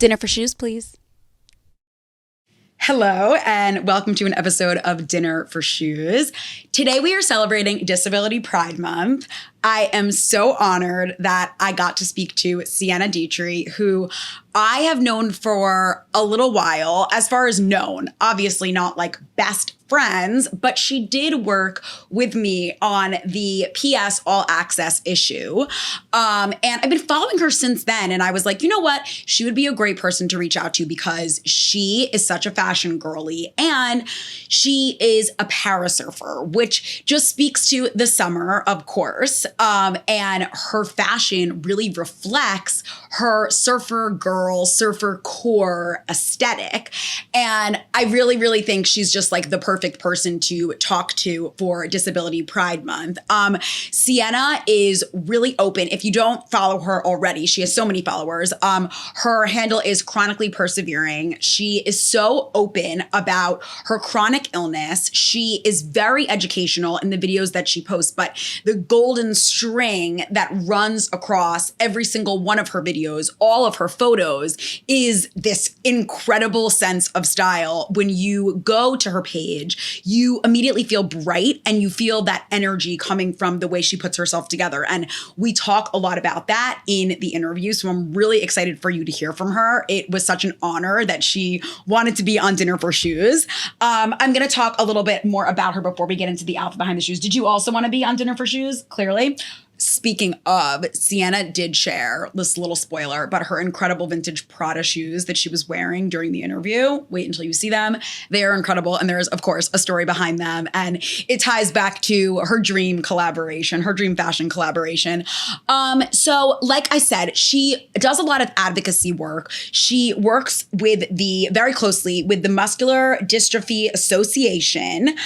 Dinner for shoes, please. Hello, and welcome to an episode of Dinner for Shoes. Today we are celebrating Disability Pride Month. I am so honored that I got to speak to Cienna Ditri, who I have known for a little while, as far as known, obviously not like best friends, but she did work with me on the PS All Access issue. And I've been following her since then. And I was like, you know what? She would be a great person to reach out to because she is such a fashion girly and she is a parasurfer, which just speaks to the summer, of course. And her fashion really reflects her surfer girl, surfer core aesthetic. And I really, really think she's just like the perfect person to talk to for Disability Pride Month. Cienna is really open. If you don't follow her already, she has so many followers. Her handle is Chronically Persevering. She is so open about her chronic illness. She is very educational in the videos that she posts, but the golden string that runs across every single one of her videos, all of her photos, is this incredible sense of style. When you go to her page, you immediately feel bright and you feel that energy coming from the way she puts herself together. And we talk a lot about that in the interview. So I'm really excited for you to hear from her. It was such an honor that she wanted to be on Dinner for Shoes. I'm going to talk a little bit more about her before we get into the outfit behind the shoes. Did you also want to be on Dinner for Shoes? Clearly. Speaking of, Cienna did share this little spoiler about her incredible vintage Prada shoes that she was wearing during the interview. Wait until you see them. They are incredible. And there's, of course, a story behind them. And it ties back to her dream collaboration, her dream fashion collaboration. So like I said, she does a lot of advocacy work. She works very closely with the Muscular Dystrophy Association.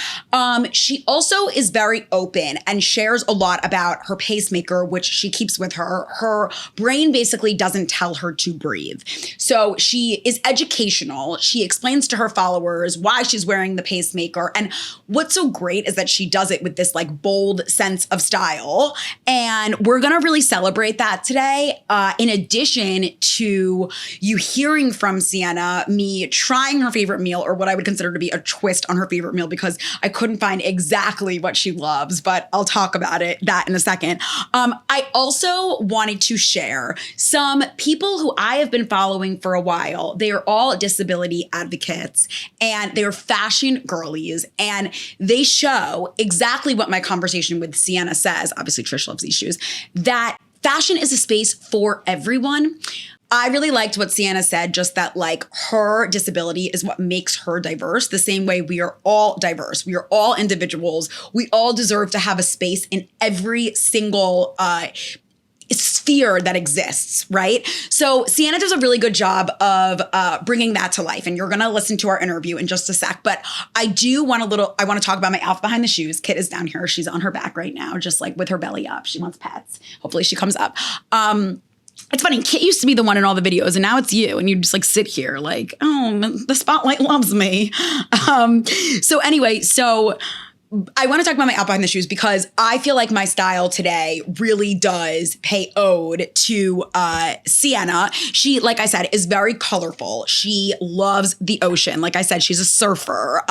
She also is very open and shares a lot about her pacemaker, which she keeps with her. Her brain basically doesn't tell her to breathe. So she is educational. She explains to her followers why she's wearing the pacemaker. And what's so great is that she does it with this like bold sense of style. And we're going to really celebrate that today. In addition to you hearing from Cienna, me trying her favorite meal, or what I would consider to be a twist on her favorite meal, because I couldn't find exactly what she loves, but I'll talk about that in a second. I also wanted to share some people who I have been following for a while. They are all disability advocates and they're fashion girlies, and they show exactly what my conversation with Cienna says. Obviously, Trish loves these shoes, that fashion is a space for everyone. I really liked what Cienna said, just that like her disability is what makes her diverse, the same way we are all diverse. We are all individuals. We all deserve to have a space in every single sphere that exists, right? So Cienna does a really good job of bringing that to life. And you're going to listen to our interview in just a sec. But I want to talk about my outfit behind the shoes. Kit is down here. She's on her back right now, just like with her belly up. She wants pets. Hopefully she comes up. It's funny, Kit used to be the one in all the videos, and now it's you, and you just like sit here like, oh, the spotlight loves me. So I want to talk about my out behind the shoes because I feel like my style today really does pay ode to Cienna. She, like I said, is very colorful. She loves the ocean. Like I said, she's a surfer.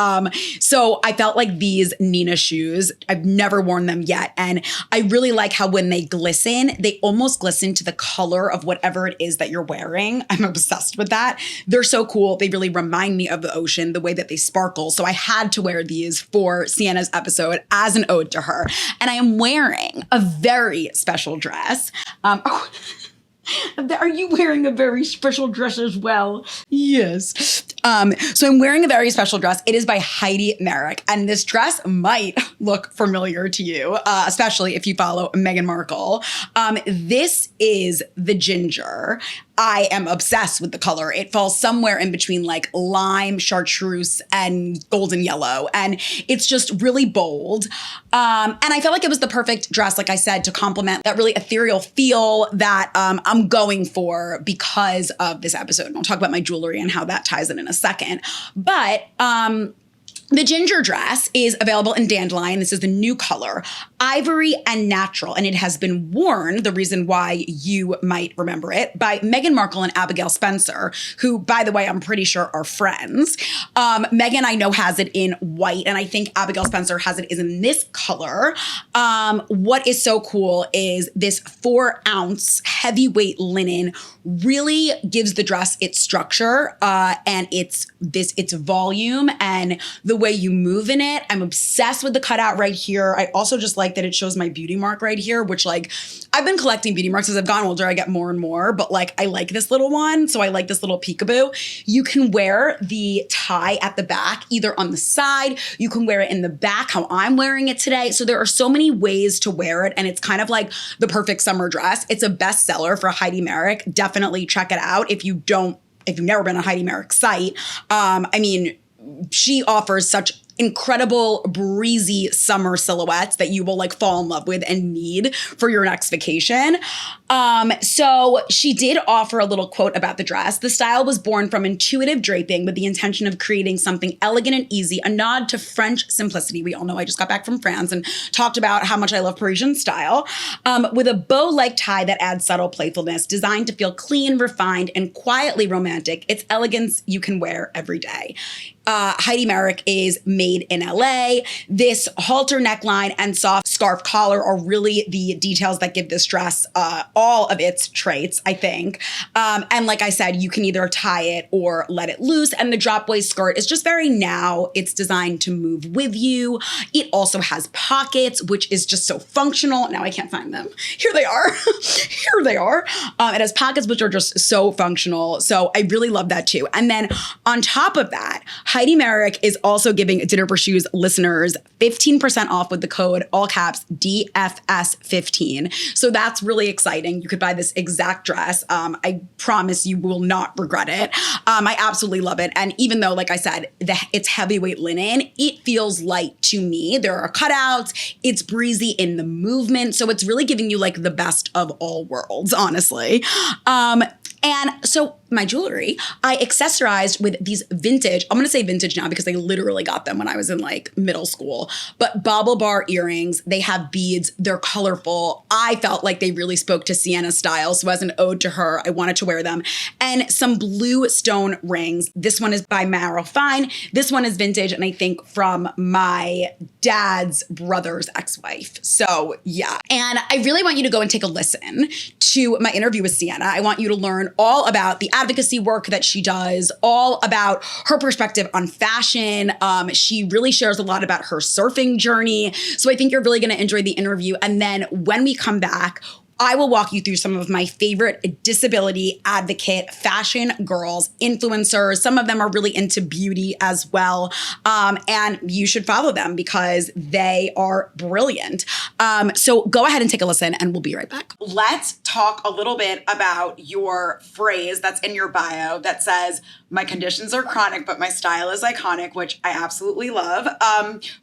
So I felt like these Nina shoes, I've never worn them yet. And I really like how when they glisten, they almost glisten to the color of whatever it is that you're wearing. I'm obsessed with that. They're so cool. They really remind me of the ocean, the way that they sparkle. So I had to wear these for Cienna's episode as an ode to her. And I am wearing a very special dress. Are you wearing a very special dress as well? Yes. So I'm wearing a very special dress. It is by Heidi Merrick. And this dress might look familiar to you, especially if you follow Meghan Markle. This is the ginger. I am obsessed with the color. It falls somewhere in between like lime, chartreuse, and golden yellow. And it's just really bold. And I felt like it was the perfect dress, like I said, to complement that really ethereal feel that I'm going for because of this episode. And I'll talk about my jewelry and how that ties in a second. But the ginger dress is available in Dandelion. This is the new color. ivory and natural. And it has been worn, the reason why you might remember it, by Meghan Markle and Abigail Spencer, who, by the way, I'm pretty sure are friends. Meghan, I know, has it in white, and I think Abigail Spencer has it is in this color. What is so cool is this 4-ounce heavyweight linen really gives the dress its structure and its volume and the way you move in it. I'm obsessed with the cutout right here. I also just like that it shows my beauty mark right here, which like I've been collecting beauty marks as I've gotten older. I get more and more, but like I like this little one. So I like this little peekaboo. You can wear the tie at the back, either on the side. You can wear it in the back, how I'm wearing it today. So there are so many ways to wear it, and it's kind of like the perfect summer dress. It's a bestseller for Heidi Merrick. Definitely check it out if you've never been on Heidi Merrick's site. I mean, she offers such incredible breezy summer silhouettes that you will like fall in love with and need for your next vacation. So she did offer a little quote about the dress. The style was born from intuitive draping with the intention of creating something elegant and easy, a nod to French simplicity. We all know I just got back from France and talked about how much I love Parisian style, with a bow-like tie that adds subtle playfulness, designed to feel clean, refined, and quietly romantic. It's elegance you can wear every day. Heidi Merrick is made in LA. This halter neckline and soft scarf collar are really the details that give this dress all of its traits, I think. And like I said, you can either tie it or let it loose. And the drop waist skirt is just very now. It's designed to move with you. It also has pockets, which is just so functional. Now I can't find them. Here they are. Here they are. It has pockets, which are just so functional. So I really love that too. And then on top of that, Heidi Merrick is also giving Dinner for Shoes listeners 15% off with the code, all caps, DFS15. So that's really exciting. You could buy this exact dress. I promise you will not regret it. I absolutely love it. And even though, like I said, it's heavyweight linen, it feels light to me. There are cutouts. It's breezy in the movement. So it's really giving you like the best of all worlds, honestly. And so my jewelry, I accessorized with these vintage, I'm going to say vintage now because I literally got them when I was in like middle school, but BaubleBar earrings. They have beads. They're colorful. I felt like they really spoke to Cienna's style. So as an ode to her, I wanted to wear them. And some blue stone rings. This one is by Marrow Fine. This one is vintage, and I think from my dad's brother's ex-wife. So yeah. And I really want you to go and take a listen to my interview with Cienna. I want you to learn all about the advocacy work that she does, all about her perspective on fashion. She really shares a lot about her surfing journey. So I think you're really going to enjoy the interview. And then when we come back, I will walk you through some of my favorite disability advocate fashion girls, influencers. Some of them are really into beauty as well. And you should follow them because they are brilliant. So go ahead and take a listen and we'll be right back. Let's talk a little bit about your phrase that's in your bio that says, my conditions are chronic, but my style is iconic, which I absolutely love.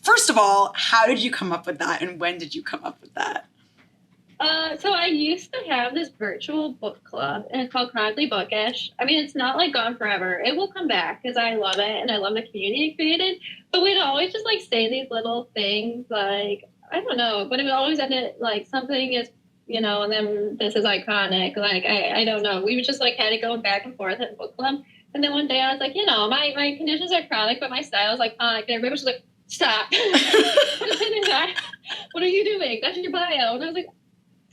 First of all, how did you come up with that? And when did you come up with that? So I used to have this virtual book club, and it's called Chronically Bookish. I mean, it's not like gone forever. It will come back because I love it and I love the community it created. But we'd always just like say these little things like, I don't know, but it would always end it like something is, you know, and then this is iconic. Like, I don't know. We would just like had it going back and forth at book club. And then one day I was like, you know, my conditions are chronic, but my style is iconic. And everybody was just like, stop. What are you doing? That's in your bio. And I was like,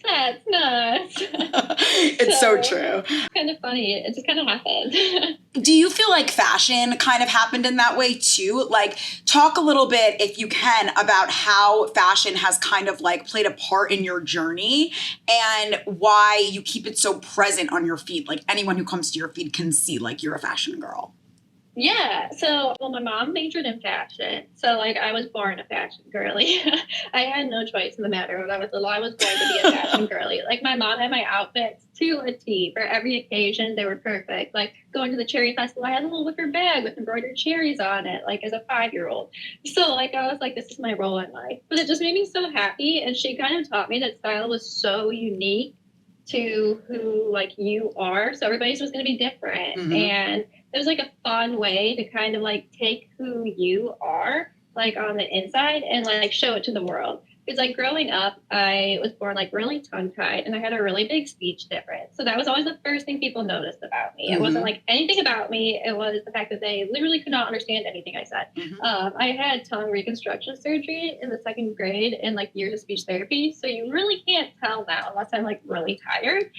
that's nuts. It's so true. Kind of funny. It just kind of happened. Do you feel like fashion kind of happened in that way too? Like, talk a little bit, if you can, about how fashion has kind of like played a part in your journey and why you keep it so present on your feed. Like, anyone who comes to your feed can see like you're a fashion girl. Yeah. So, well, my mom majored in fashion. So, like, I was born a fashion girly. I had no choice in the matter. When I was little, I was going to be a fashion girly. Like, my mom had my outfits to a T for every occasion. They were perfect. Like, going to the cherry festival, I had a little wicker bag with embroidered cherries on it, like, as a 5-year-old. So, like, I was like, this is my role in life. But it just made me so happy. And she kind of taught me that style was so unique to who, like, you are. So, everybody's was going to be different. Mm-hmm. And it was like a fun way to kind of like take who you are like on the inside and like show it to the world. Because like growing up, I was born like really tongue-tied and I had a really big speech difference. So that was always the first thing people noticed about me. It wasn't like anything about me. It was the fact that they literally could not understand anything I said. I had tongue reconstruction surgery in the 2nd grade and like years of speech therapy. So you really can't tell now unless I'm like really tired.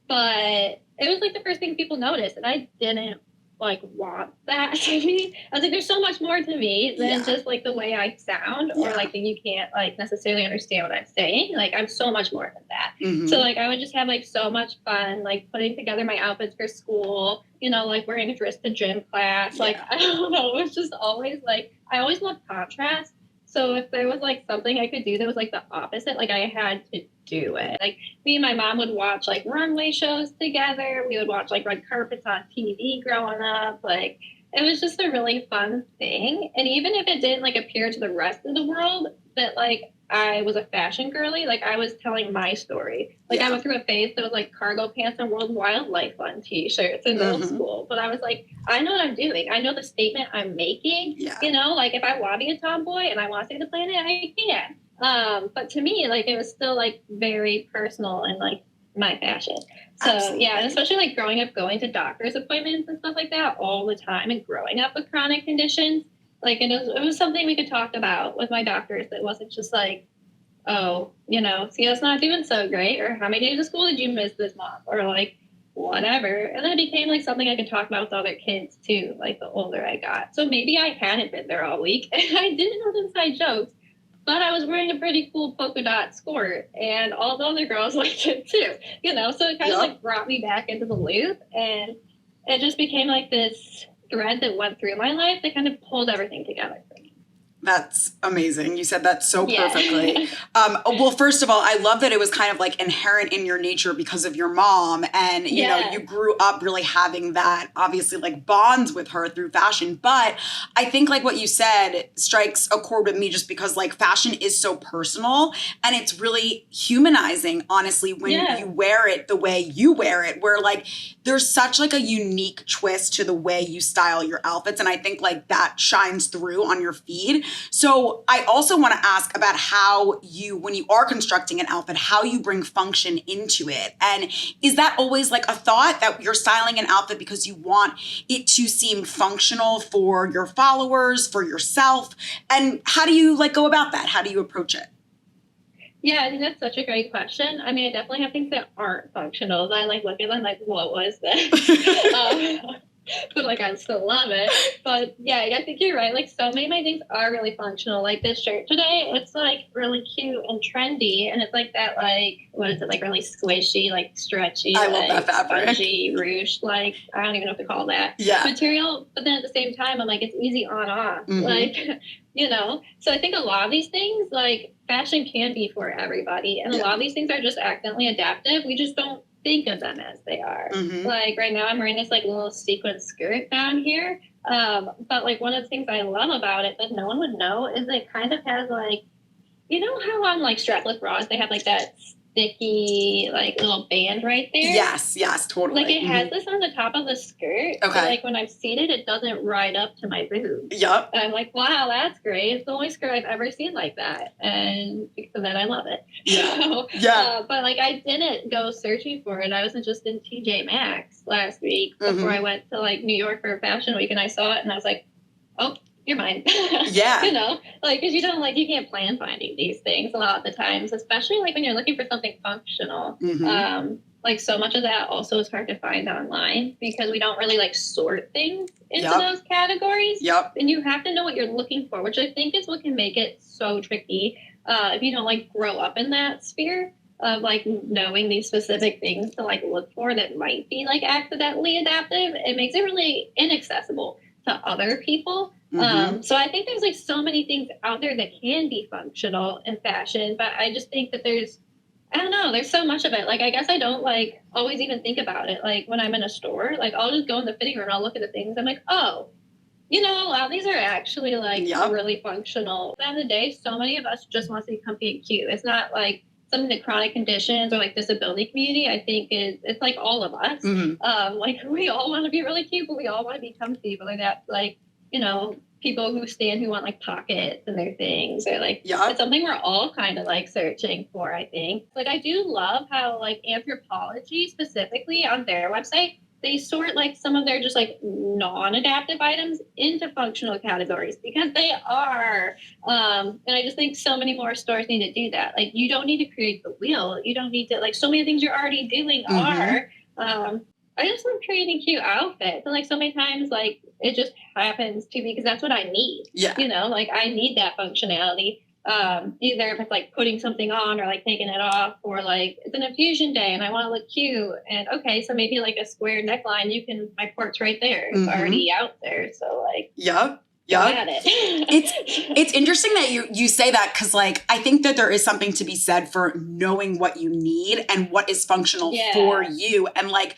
But it was like the first thing people noticed, and I didn't like want that to me. I was like, there's so much more to me than just like the way I sound or like that you can't like necessarily understand what I'm saying. Like I'm so much more than that. So like I would just have like so much fun like putting together my outfits for school, you know, like wearing a dress to gym class. Like I don't know, it was just always like I always loved contrast. So if there was like something I could do that was like the opposite, like I had to do it. Like me and my mom would watch like runway shows together. We would watch like red carpets on TV growing up. Like it was just a really fun thing. And even if it didn't like appear to the rest of the world that like I was a fashion girly, like I was telling my story. Like I went through a phase that was like cargo pants and World Wildlife Fund t-shirts in middle school. But I was like, I know what I'm doing. I know the statement I'm making. You know, like if I want to be a tomboy and I want to save the planet, I can. But to me, like it was still like very personal and like my fashion. So and especially like growing up, going to doctor's appointments and stuff like that all the time and growing up with chronic conditions. Like it was something we could talk about with my doctors. It wasn't just like, oh, you know, Sienna's not doing so great, or how many days of school did you miss this month, or like whatever. And then it became like something I could talk about with other kids too, like the older I got. So maybe I hadn't been there all week and I didn't know the inside jokes, but I was wearing a pretty cool polka dot skirt and all the other girls liked it too, you know, so it kind of like brought me back into the loop, and it just became like this thread that went through my life that kind of pulled everything together for me. That's amazing. You said that so perfectly. Well, first of all, I love that it was kind of like inherent in your nature because of your mom. And, you know, you grew up really having that, obviously, like bonds with her through fashion. But I think like what you said strikes a chord with me just because like fashion is so personal and it's really humanizing, honestly, when you wear it the way you wear it, where like there's such like a unique twist to the way you style your outfits. And I think like that shines through on your feed. So I also want to ask about how you, when you are constructing an outfit, how you bring function into it. And is that always like a thought that you're styling an outfit because you want it to seem functional for your followers, for yourself? And how do you like go about that? How do you approach it? Yeah, I think that's such a great question. I mean, I definitely have things that aren't functional. I like look at them like, what was this? But like I still love it. But yeah, I think you're right. Like so many of my things are really functional. Like this shirt today, it's like really cute and trendy, and it's like that like what is it, like really squishy, like stretchy, I like love that fabric. spongy ruche, like I don't even know what to call that material. But then at the same time, I'm like it's easy on off, like you know. So I think a lot of these things, like fashion, can be for everybody, and a lot of these things are just accidentally adaptive. We just don't think of them as they are. Like right now I'm wearing this like little sequin skirt down here, but like one of the things I love about it that no one would know is it kind of has like, you know how on like strapless bras they have like that sticky like little band right there? Yes, totally. Like it has this on the top of the skirt. Okay. But like when I'm seated, it doesn't ride up to my boobs. Yep. And I'm like, wow, that's great. It's the only skirt I've ever seen like that. And because of that, I love it. So, but like I didn't go searching for it. I was just in TJ Maxx last week before I went to like New York for Fashion Week, and I saw it and I was like, oh, you're mine. You know, like, because you don't like, you can't plan finding these things a lot of the times, especially like when you're looking for something functional. Like so much of that also is hard to find online because we don't really like sort things into those categories. And you have to know what you're looking for, which I think is what can make it so tricky if you don't like grow up in that sphere of like knowing these specific things to like look for that might be like accidentally adaptive. It makes it really inaccessible to other people. So I think there's like so many things out there that can be functional in fashion, but I just think that I don't know, there's so much of it. Like, I guess I don't like always even think about it. Like when I'm in a store, like I'll just go in the fitting room and I'll look at the things. I'm like, oh, you know, a lot of these are actually like really functional. At the end of the day, so many of us just want to be comfy and cute. It's not like something that chronic conditions or like disability community, I think it's like all of us. Like we all want to be really cute, but we all want to be comfy, whether that's like, you know, people who want like pockets in their things, or like Yeah. it's something we're all kind of like searching for, I think. Like I do love how like Anthropologie specifically on their website, they sort like some of their just like non-adaptive items into functional categories, because they are. And I just think so many more stores need to do that. Like you don't need to create the wheel. You don't need to, like, so many things you're already doing are. I just love creating cute outfits. And like so many times, like it just happens to me because that's what I need. Yeah. You know, like I need that functionality. Either if it's like putting something on or like taking it off, or like it's an infusion day and I want to look cute. And okay, so maybe like a square neckline, my port's right there. It's already out there. So like, yeah. It's interesting that you say that, because like I think that there is something to be said for knowing what you need and what is functional for you. And like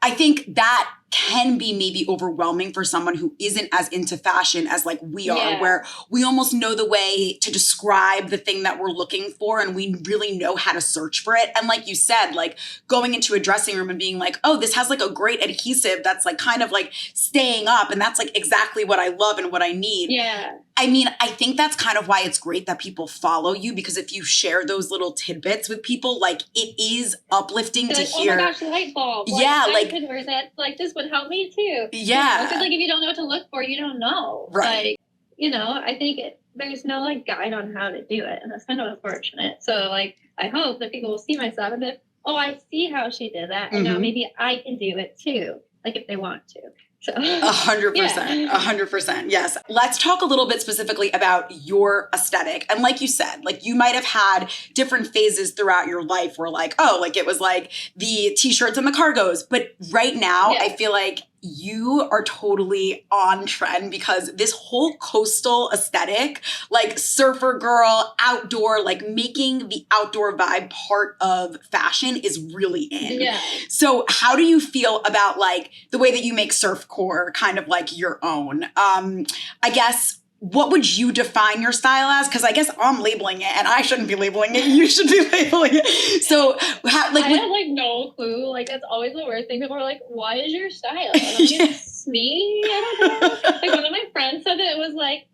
I think that can be maybe overwhelming for someone who isn't as into fashion as like we are, where we almost know the way to describe the thing that we're looking for and we really know how to search for it. And like you said, like going into a dressing room and being like, oh, this has like a great adhesive that's like kind of like staying up, and that's like exactly what I love and what I need. Yeah. I mean, I think that's kind of why it's great that people follow you, because if you share those little tidbits with people, like it is uplifting to hear. Oh my gosh, light bulb. Like could wear that. Like this would help me too. Yeah. Because like if you don't know what to look for, you don't know. Right. Like, you know, I think there's no like guide on how to do it, and that's kind of unfortunate. So like, I hope that people will see my stuff and be, oh, I see how she did that, and now maybe I can do it too. Like if they want to. So 100%, 100%. Yes. Let's talk a little bit specifically about your aesthetic. And like you said, like you might have had different phases throughout your life where like, oh, like it was like the t-shirts and the cargos. But right now, I feel like you are totally on trend, because this whole coastal aesthetic, like surfer girl, outdoor, like making the outdoor vibe part of fashion is really in. Yeah. So how do you feel about like the way that you make surfcore kind of like your own? I guess, what would you define your style as? Because I guess I'm labeling it, and I shouldn't be labeling it. You should be labeling it. So, how, like, I have like no clue. Like that's always the worst thing. People are like, "What is your style?" And I'm like, "It's me." I don't know. Like one of my friends said that it was like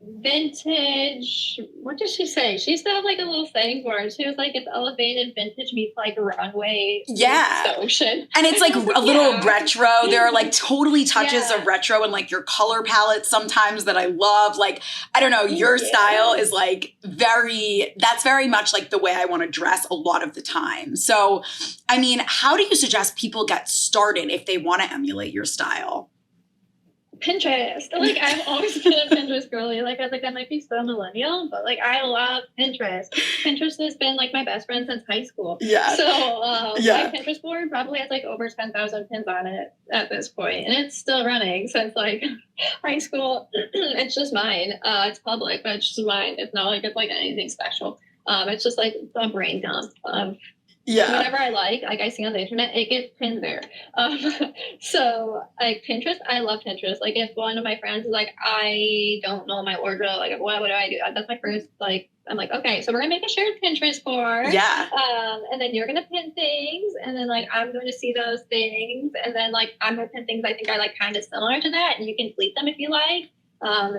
vintage. What did she say? She used to have like a little saying for it. She was like, "It's elevated vintage meets like runway." Ocean. And it's like a little retro. There are like totally touches of retro and like your color palette sometimes that I love. Like, I don't know, your style is like that's very much like the way I want to dress a lot of the time. So, I mean, how do you suggest people get started if they want to emulate your style? Pinterest. Like I've always been a Pinterest girly. Like I was like, that might be so millennial, but like I love Pinterest. Pinterest has been like my best friend since high school. Yeah. So my Pinterest board probably has like over 10,000 pins on it at this point, and it's still running since like high school. It's just mine. It's public, but it's just mine. It's not like it's like anything special. It's just like a brain dump. Whatever I like I see on the internet, it gets pinned there. So like Pinterest, I love Pinterest. Like if one of my friends is like, I don't know my wardrobe, like what do I do? That's my first, like, I'm like, okay, so we're gonna make a shared Pinterest board. Yeah. And then you're gonna pin things, and then like I'm going to see those things, and then like I'm gonna pin things I think are like kind of similar to that, and you can delete them if you like.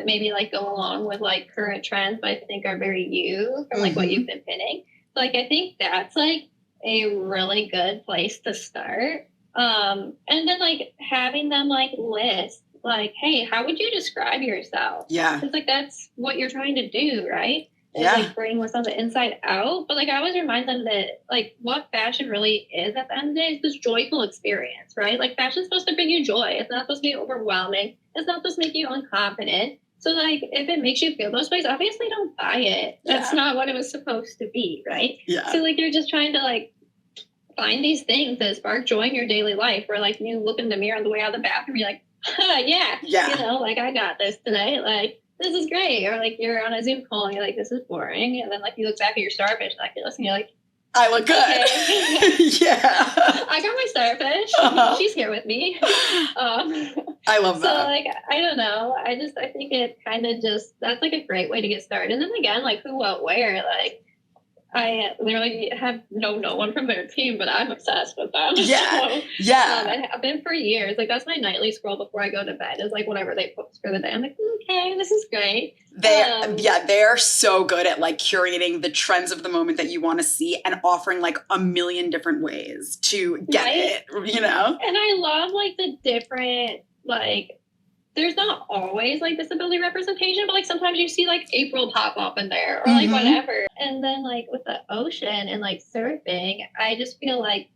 Maybe like go along with like current trends, but I think are very you from like what you've been pinning. So like I think that's like a really good place to start. And then like having them like list like, hey, how would you describe yourself? Yeah. Because like that's what you're trying to do, right? It's like bring what's on the inside out. But like I always remind them that like what fashion really is at the end of the day is this joyful experience, right? Like fashion's supposed to bring you joy. It's not supposed to be overwhelming. It's not supposed to make you unconfident. So like if it makes you feel those ways, obviously don't buy it. That's not what it was supposed to be, right? Yeah. So like you're just trying to like find these things that spark joy in your daily life, where like you look in the mirror on the way out of the bathroom, you're like, you know, like I got this today, like this is great. Or like you're on a Zoom call and you're like, this is boring. And then like you look back at your starfish necklace and you're like, I look good. Okay. I got my starfish. She's here with me. I love that. So like, I don't know. I think it kind of just, that's like a great way to get started. And then again, like who, what, where, like, I literally have no one from their team, but I'm obsessed with them. Yeah. So, yeah. I have been for years. Like, that's my nightly scroll before I go to bed, is like whatever they post for the day. I'm like, okay, this is great. They're so good at like curating the trends of the moment that you want to see and offering like a million different ways to get it, you know? And I love like the different, like, there's not always like disability representation, but like sometimes you see like April pop up in there or like whatever. And then like with the ocean and like surfing, I just feel like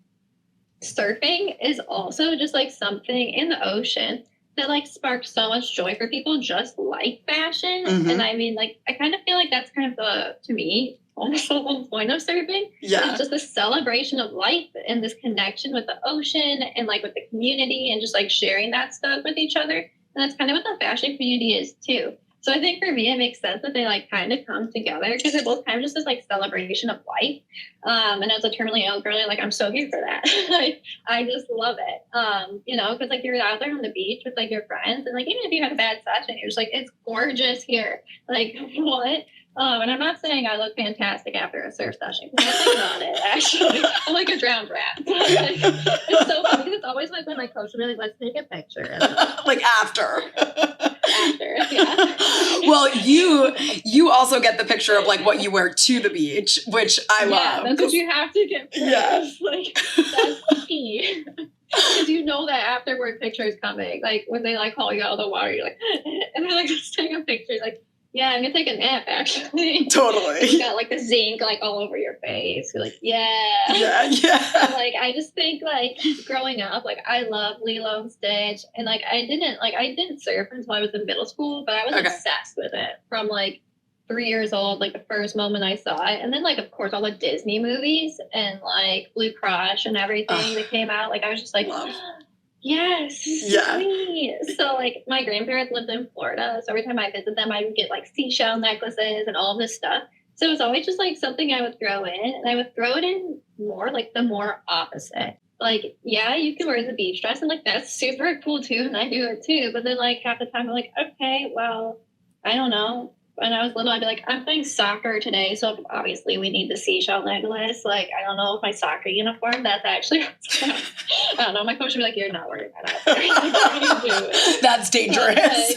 surfing is also just like something in the ocean that like sparks so much joy for people just like fashion. And I mean, like, I kind of feel like that's kind of to me, almost the whole point of surfing. Yeah. It's just a celebration of life and this connection with the ocean and like with the community and just like sharing that stuff with each other. And that's kind of what the fashion community is too. So I think for me, it makes sense that they like kind of come together because they're both kind of just this like celebration of life. And as a terminally ill girl, like I'm so here for that. Like I just love it. You know, because like you're out there on the beach with like your friends, and like even if you had a bad session, you're just like, it's gorgeous here. Like what? And I'm not saying I look fantastic after a surf session. That's like not it, actually. I'm like a drowned rat. Like, it's so funny because it's always like when my coach will be like, let's take a picture. Like after. After, yeah. Well, you also get the picture of like what you wear to the beach, which I love. That's what you have to get first. Yeah. Like, that's key. Because you know that afterward picture is coming. Like when they like haul you out of the water, you're like, and they're like, just take a picture. Like, yeah, I'm gonna take a nap actually. Totally. You got like the zinc like all over your face. You're like, yeah. Yeah. So, like I just think like growing up, like I love Lilo and Stitch, and like I didn't surf until I was in middle school, but I was obsessed with it from like 3 years old, like the first moment I saw it. And then like of course all the Disney movies and like Blue Crush and everything that came out. Like I was just like, yes. Yeah. Sweet. So like my grandparents lived in Florida. So every time I visit them, I would get like seashell necklaces and all of this stuff. So it was always just like something I would throw in, and I would throw it in more like the more opposite. Like, yeah, you can wear the beach dress and like that's super cool too. And I do it too. But then like half the time I'm like, okay, well, I don't know. When I was little, I'd be like, I'm playing soccer today, so obviously we need the seashell necklace. Like, I don't know if my soccer uniform, that's actually, I don't know. My coach would be like, you're not wearing that out there. That's dangerous.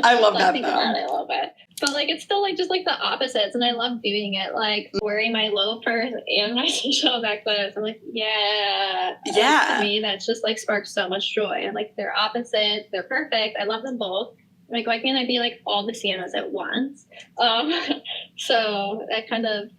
I love that though. About it a little bit. But like, it's still like just like the opposites, and I love doing it. Like wearing my loafers and my seashell necklace. I'm like, yeah. To me, that's just like sparks so much joy. And like, they're opposites. They're perfect. I love them both. Like, why can't I be like all the Ciennas at once? So that kind of,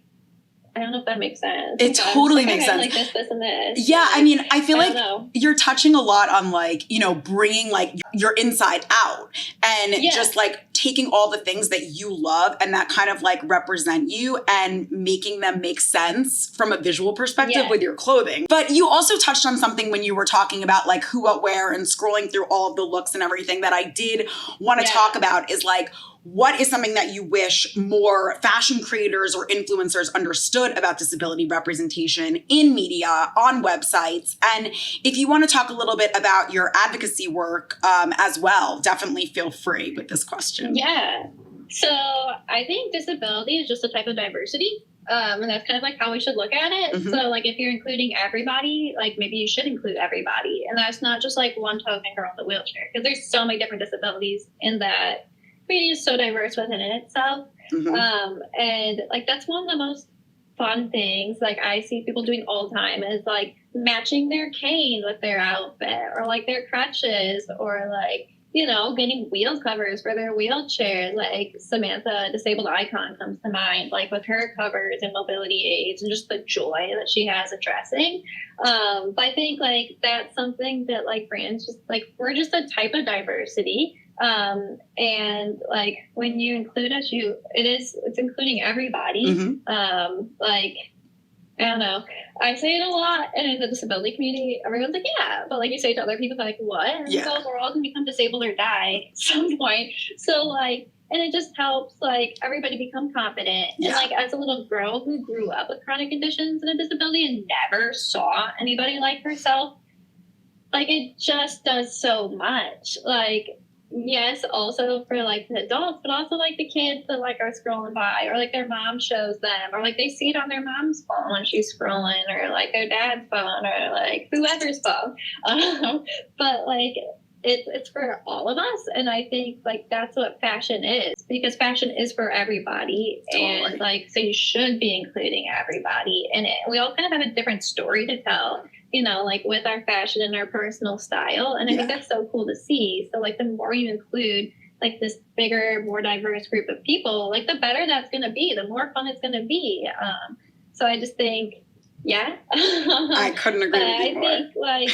I don't know if that makes sense. It totally makes sense. Like this, and this. Yeah, like, I mean, I feel like you're touching a lot on like, you know, bringing like your inside out and just like taking all the things that you love and that kind of like represent you and making them make sense from a visual perspective with your clothing. But you also touched on something when you were talking about like who, what, where, and scrolling through all of the looks and everything that I did want to talk about is like, what is something that you wish more fashion creators or influencers understood about disability representation in media, on websites? And if you want to talk a little bit about your advocacy work as well, definitely feel free with this question. Yeah. So I think disability is just a type of diversity. And that's kind of like how we should look at it. So like if you're including everybody, like maybe you should include everybody. And that's not just like one token girl in the wheelchair, because there's so many different disabilities in that. Media is so diverse within it itself. And like that's one of the most fun things like I see people doing all the time is like matching their cane with their outfit, or like their crutches, or like, you know, getting wheel covers for their wheelchair. Like Samantha, disabled icon, comes to mind, like with her covers and mobility aids and just the joy that she has addressing. But I think like that's something that like brands just like, we're just a type of diversity. And like when you include us, it's including everybody. Like, I don't know. I say it a lot, and in the disability community, everyone's like, yeah. But like you say to other people, they're like, what? And so we're all gonna become disabled or die at some point. So like, and it just helps like everybody become confident. And like as a little girl who grew up with chronic conditions and a disability and never saw anybody like herself, like it just does so much. Like yes, also for like the adults, but also like the kids that like are scrolling by, or like their mom shows them, or like they see it on their mom's phone when she's scrolling, or like their dad's phone, or like whoever's phone. But like it's for all of us, and I think like that's what fashion is, because fashion is for everybody. Totally. And like so you should be including everybody, and we all kind of have a different story to tell, you know, like with our fashion and our personal style. And I think that's so cool to see. So like the more you include like this bigger, more diverse group of people, like the better that's going to be, the more fun it's going to be. So I just think, I couldn't agree with you more. I think like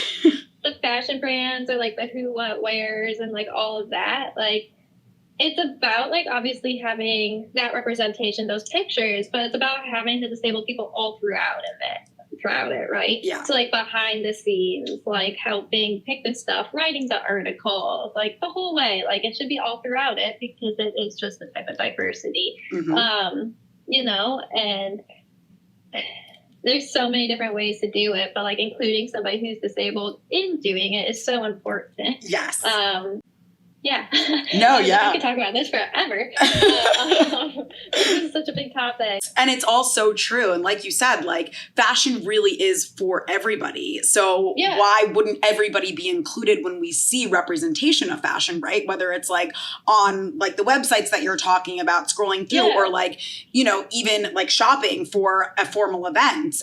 the fashion brands, or like the who, what, wears, and like all of that, like it's about like obviously having that representation, those pictures, but it's about having the disabled people all throughout it, right? Yeah. So like behind the scenes, like helping pick the stuff, writing the articles, like the whole way, like it should be all throughout it, because it is just the type of diversity. You know, and there's so many different ways to do it, but like including somebody who's disabled in doing it is so important. Yes. Yeah. No, yeah. We could talk about this forever. This is such a big topic. And it's all so true. And like you said, like fashion really is for everybody. So why wouldn't everybody be included when we see representation of fashion, right? Whether it's like on like the websites that you're talking about, scrolling through, or like, you know, even like shopping for a formal event.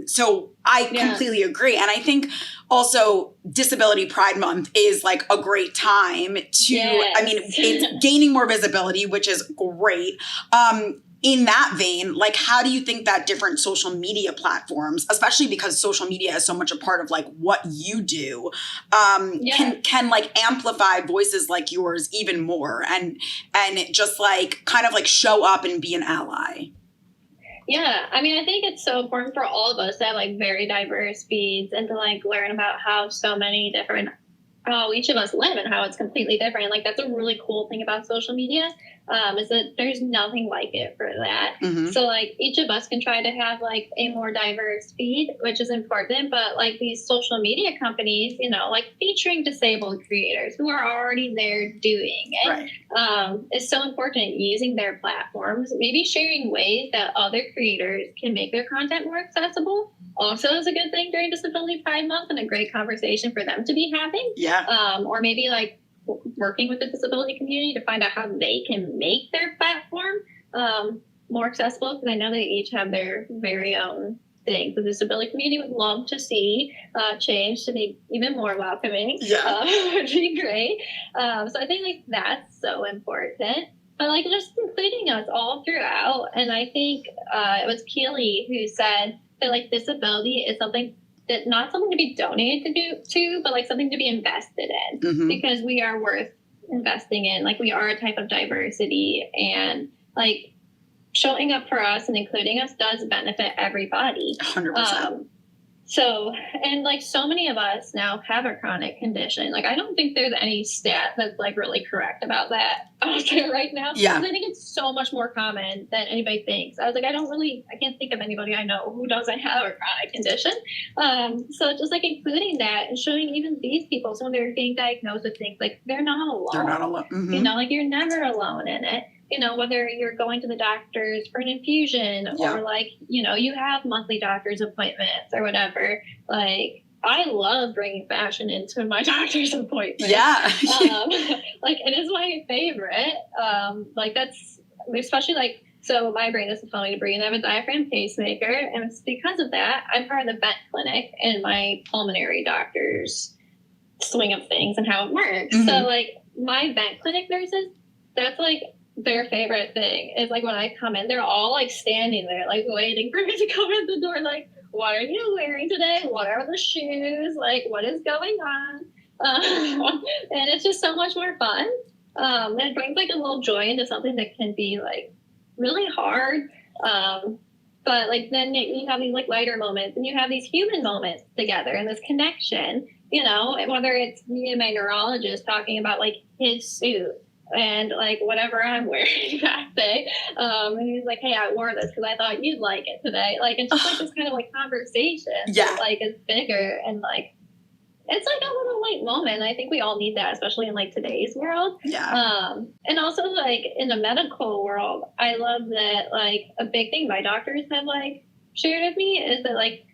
So I completely agree. And I think also Disability Pride Month is like a great time to, I mean, it's gaining more visibility, which is great. In that vein, like, how do you think that different social media platforms, especially because social media is so much a part of like what you do, can like amplify voices like yours even more, and just like kind of like show up and be an ally? Yeah, I mean, I think it's so important for all of us to have like very diverse feeds, and to like learn about how so many different, how each of us live, and how it's completely different. Like that's a really cool thing about social media, is that there's nothing like it for that. So like each of us can try to have like a more diverse feed, which is important. But like these social media companies, you know, like featuring disabled creators who are already there doing it, is so important, using their platforms, maybe sharing ways that other creators can make their content more accessible. Also is a good thing during Disability Pride Month, and a great conversation for them to be having. Or maybe like working with the disability community to find out how they can make their platform more accessible, because I know they each have their very own things. The disability community would love to see change to be even more welcoming, which would be great. So I think like that's so important. But like just including us all throughout. And I think it was Keely who said that like disability is something that not something to be donated to, but like something to be invested in, because we are worth investing in. Like we are a type of diversity, and like showing up for us and including us does benefit everybody. 100%. So, and like so many of us now have a chronic condition. Like I don't think there's any stat that's like really correct about that out there right now. I think it's so much more common than anybody thinks. I was like, I can't think of anybody I know who doesn't have a chronic condition. So just like including that and showing even these people, so when they're getting diagnosed with things, like they're not alone. They're not alone. You know, like you're never alone in it. You know, whether you're going to the doctors for an infusion, or like, you know, you have monthly doctor's appointments or whatever. Like, I love bringing fashion into my doctor's appointment. Like, it is my favorite. Like, that's especially like, so my brain is telling me to bring in, I have a diaphragm pacemaker, and it's because of that I'm part of the vent clinic in my pulmonary doctor's swing of things and how it works. So like my vent clinic nurses, that's like their favorite thing is like when I come in, they're all like standing there, like waiting for me to come in the door. Like, what are you wearing today? What are the shoes? Like, what is going on? And it's just so much more fun. And it brings like a little joy into something that can be like really hard. But like then you have these like lighter moments, and you have these human moments together, and this connection, you know, whether it's me and my neurologist talking about like his suit and like whatever I'm wearing that day. And he's like, hey, I wore this because I thought you'd like it today. Like, it's just like this kind of like conversation. Like it's bigger, and like it's like a little like moment. I think we all need that, especially in like today's world. Yeah. And also like in the medical world, I love that like a big thing my doctors have like shared with me is that like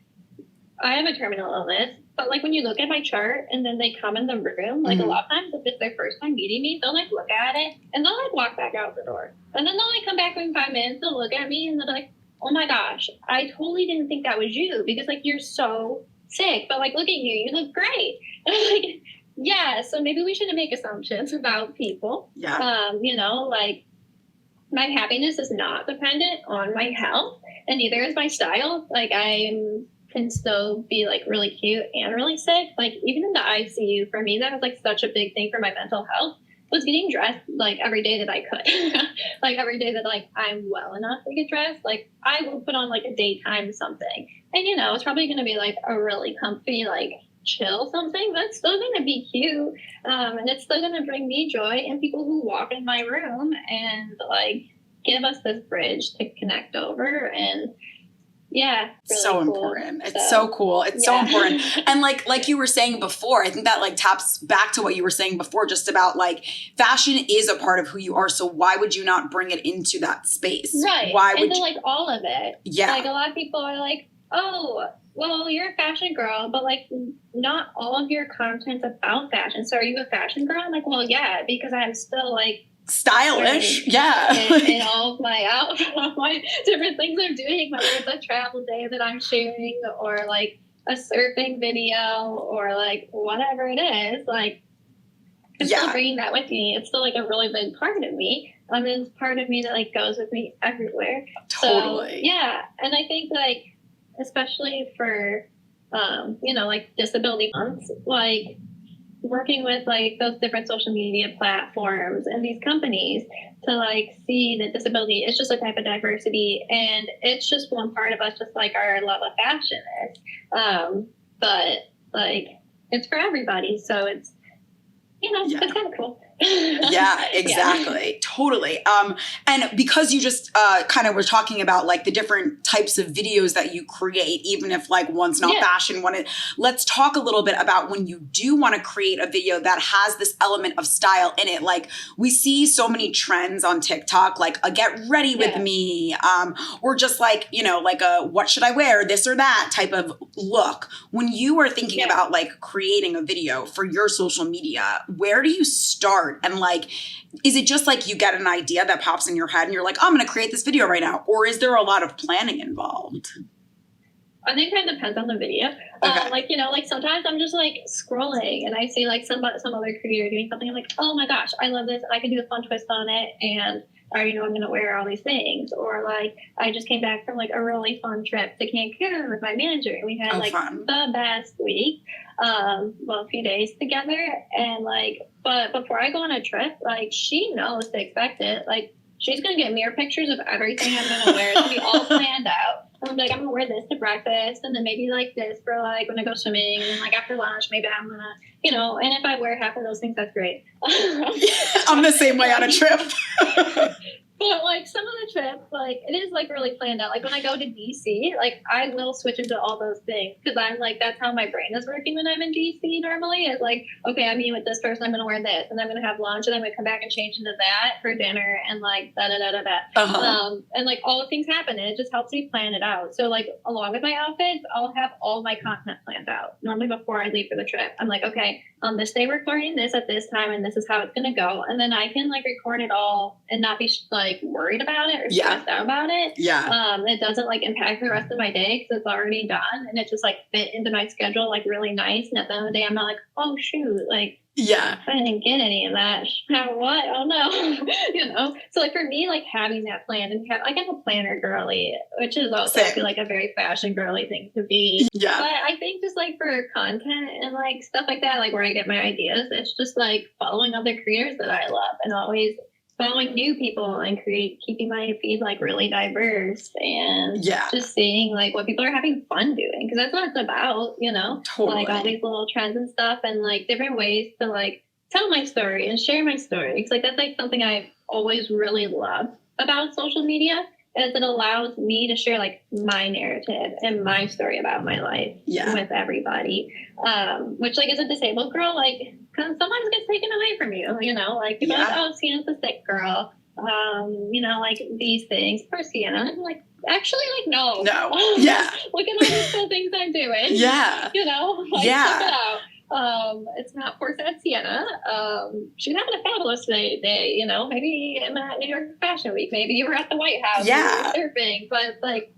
I have a terminal illness, but like when you look at my chart and then they come in the room, like a lot of times if it's their first time meeting me, they'll like look at it and they'll like walk back out the door. And then they'll like come back in 5 minutes, they'll look at me and they'll be like, oh my gosh, I totally didn't think that was you because like you're so sick, but like look at you, you look great. And I'm like, yeah, so maybe we shouldn't make assumptions about people. Yeah. You know, like my happiness is not dependent on my health and neither is my style. Like I can still be like really cute and really sick. Like even in the ICU, for me, that was like such a big thing for my mental health was getting dressed like every day that I could. Like every day that like I'm well enough to get dressed, like I will put on like a daytime something. And you know, it's probably gonna be like a really comfy, like chill something, but it's still gonna be cute. And it's still gonna bring me joy and people who walk in my room and like give us this bridge to connect over and yeah. Really so cool. important. It's so cool. It's so important. And like you were saying before, I think that like taps back to what you were saying before, just about like fashion is a part of who you are. So why would you not bring it into that space? Right. Why would you like all of it. Yeah. Like a lot of people are like, oh, well, you're a fashion girl, but like not all of your content's about fashion. So are you a fashion girl? I'm like, well, yeah, because I'm still like stylish. Yeah. in all of my my different things I'm doing, whether it's a travel day that I'm sharing or like a surfing video or like whatever it is, like I'm still bringing that with me. It's still like a really big part of me. It's part of me that like goes with me everywhere. Totally. So, yeah. And I think like, especially for, you know, like disability months, like working with like those different social media platforms and these companies to like see that disability is just a type of diversity and it's just one part of us, just like our love of fashion is. But like it's for everybody, so it's, you know, it's kind of cool. Yeah, exactly. Yeah. Totally. And because you just kind of were talking about like the different types of videos that you create, even if like one's not fashion, let's talk a little bit about when you do want to create a video that has this element of style in it. Like we see so many trends on TikTok, like a get ready with me, or just like, you know, like a what should I wear, this or that type of look. When you are thinking about like creating a video for your social media, where do you start? And like, is it just like you get an idea that pops in your head and you're like, oh, I'm going to create this video right now? Or is there a lot of planning involved? I think it kind of depends on the video. Okay. Like, you know, like sometimes I'm just like scrolling and I see like some other creator doing something. I'm like, oh my gosh, I love this. I can do a fun twist on it. And I already know I'm going to wear all these things. Or like, I just came back from like a really fun trip to Cancun with my manager. We had the best week. A few days together. And like, but before I go on a trip, like she knows to expect it. Like she's going to get mirror pictures of everything I'm going to wear. It's going to be all planned out. I'm like, I'm going to wear this to breakfast and then maybe like this for like when I go swimming and like after lunch, maybe I'm going to, you know, and if I wear half of those things, that's great. I'm the same way on a trip. But like some of the trips, like it is like really planned out. Like when I go to DC, like I will switch into all those things because I'm like, that's how my brain is working when I'm in DC normally. It's like, okay, I'm meeting with this person, I'm going to wear this and I'm going to have lunch and I'm going to come back and change into that for dinner and like da-da-da-da-da. And like all the things happen and it just helps me plan it out. So like along with my outfits, I'll have all my content planned out. Normally before I leave for the trip, I'm like, okay, on this day we're recording this at this time and this is how it's going to go. And then I can like record it all and not be like worried about it or stressed out about it. It doesn't like impact the rest of my day because it's already done and it just like fit into my schedule like really nice. And at the end of the day, I'm not like, oh shoot, like I didn't get any of that. Now what? Oh no. You know? So like for me, like having that plan and like I'm a planner girly, which is also I feel like a very fashion girly thing to be. But I think just like for content and like stuff like that, like where I get my ideas, it's just like following other creators that I love and always following new people and keeping my feed like really diverse and just seeing like what people are having fun doing because that's what it's about, you know. Like all these little trends and stuff and like different ways to like tell my story and share my story because like that's like something I've always really loved about social media is it allows me to share like my narrative and my story about my life with everybody, which like as a disabled girl, like sometimes gets taken away from you, you know, like people are like, oh, Sienna's a sick girl, you know, like these things for Cienna. And I'm like, actually, like, no. Look at all these cool things I'm doing. You know, like, check it out. It's not for sad Cienna. She's having a fabulous day, you know, maybe in New York Fashion Week, maybe you were at the White House surfing, but like,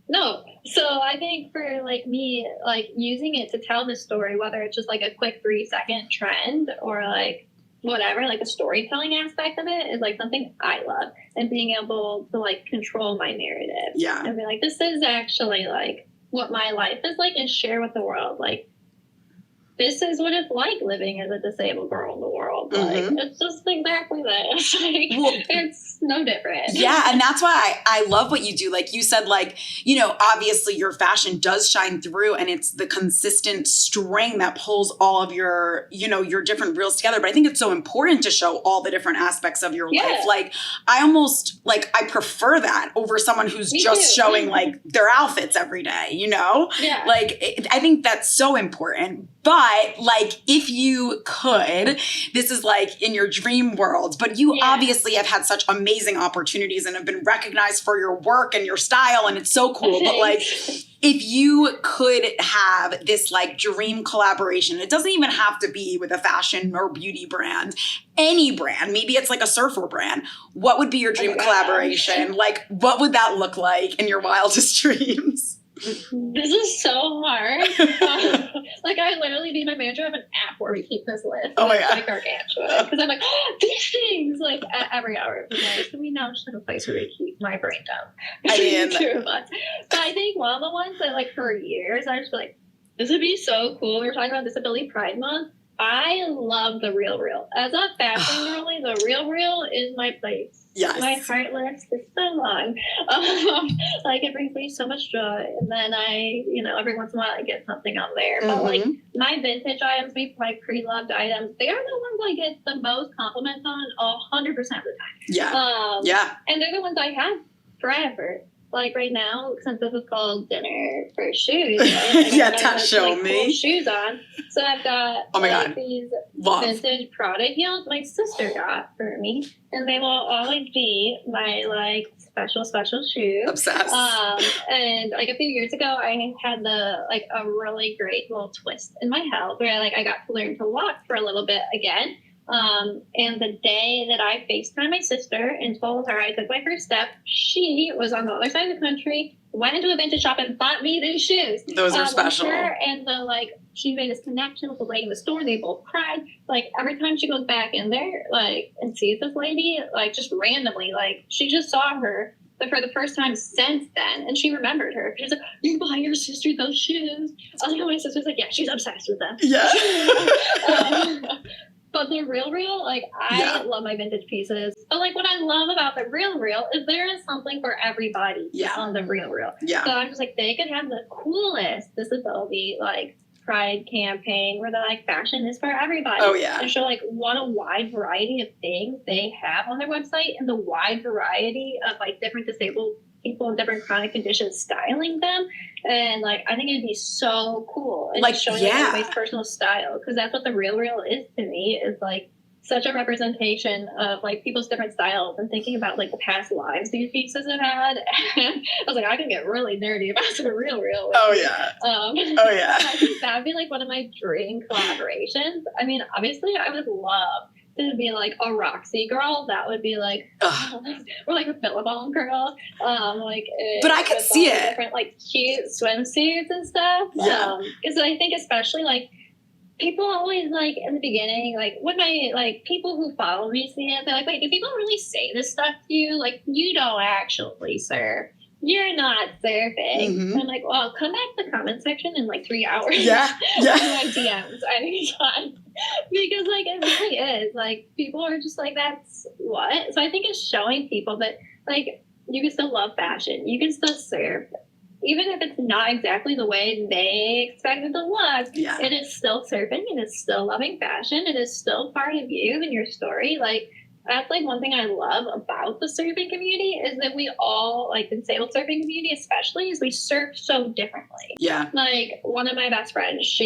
no. So I think for like me, like using it to tell the story, whether it's just like a quick 3-second trend or like whatever, like the storytelling aspect of it is like something I love, and being able to like control my narrative and be like, this is actually like what my life is like, and share with the world, like, this is what it's like living as a disabled girl in the world. Like, it's just exactly this. Like, it's no different. Yeah, and that's why I love what you do. Like you said, like, you know, obviously your fashion does shine through, and it's the consistent string that pulls all of your, you know, your different reels together. But I think it's so important to show all the different aspects of your life. Like, I almost, like, I prefer that over someone who's just showing, like, their outfits every day, you know? Like, I think that's so important. But, like, if you could, this is, like, in your dream world, but you obviously have had such amazing opportunities and have been recognized for your work and your style, and it's so cool. But, like, if you could have this, like, dream collaboration, it doesn't even have to be with a fashion or beauty brand, any brand, maybe it's, like, a surfer brand. What would be your dream collaboration? Like, what would that look like in your wildest dreams? This is so hard. Like, I literally be my manager of an app where we keep this list. Oh my God. Like gargantuan. Because I'm like, oh, these things, like, at every hour of the day. So we now just have a place where we keep my brain down. I mean, too much. But I think one of the ones that, like, for years, I was like, this would be so cool. We were talking about Disability Pride Month. I love the Real Real. As a fashion girly, the Real Real is my place. Yes. My heart list is so long. Like, it brings me so much joy. And then I, you know, every once in a while I get something out there. But, like, my vintage items, my pre-loved items, they are the ones I get the most compliments on 100% of the time. And they're the ones I have forever. Like, right now, since this is called Dinner for Shoes, right? Show me. Cool shoes on. So I've got these vintage Prada heels my sister got for me, and they will always be my like special shoes. Obsessed. And like a few years ago, I had a really great little twist in my health where I got to learn to walk for a little bit again. And the day that I FaceTimed my sister and told her I took my first step, she was on the other side of the country, went into a vintage shop and bought me these shoes. Those are special. Her and she made this connection with the lady in the store. They both cried. Like, every time she goes back in there, like, and sees this lady, like, just randomly, like, she just saw her for the first time since then, and she remembered her. She's like, you buy your sister those shoes? I was like, oh, my sister's like, yeah, she's obsessed with them. But the Real, like, I love my vintage pieces. But, like, what I love about the Real is there is something for everybody on the Real. So I'm just like, they could have the coolest disability, like, pride campaign where the, like, fashion is for everybody. And show, like, what a wide variety of things they have on their website, and the wide variety of, like, different disabled people in different chronic conditions styling them. And, like, I think it'd be so cool. And like, showing everybody's personal style. Because that's what the Real is to me, is, like, such a representation of, like, people's different styles and thinking about, like, the past lives these pieces have had. And I was like, I can get really nerdy about the Real. I think that would be, like, one of my dream collaborations. I mean, obviously, I would love to be like a Roxy girl. That would be like, or like a Billabong girl. But I could see it. Different, like, cute swimsuits and stuff. Because I think especially, like, people always, like, in the beginning, like, when people who follow me see it, they're like, wait, do people really say this stuff to you? Like, you don't actually surf. You're not surfing. And I'm like, well, come back to the comment section in, like, 3 hours. On my DMs anytime. Because, like, it really is. Like, people are just like, that's what? So I think it's showing people that, like, you can still love fashion. You can still surf. Even if it's not exactly the way they expect it to look, it is still surfing. It is still loving fashion. It is still part of you and your story. Like, that's like one thing I love about the surfing community is that we all, like the disabled surfing community especially, is we surf so differently. Yeah. Like one of my best friends,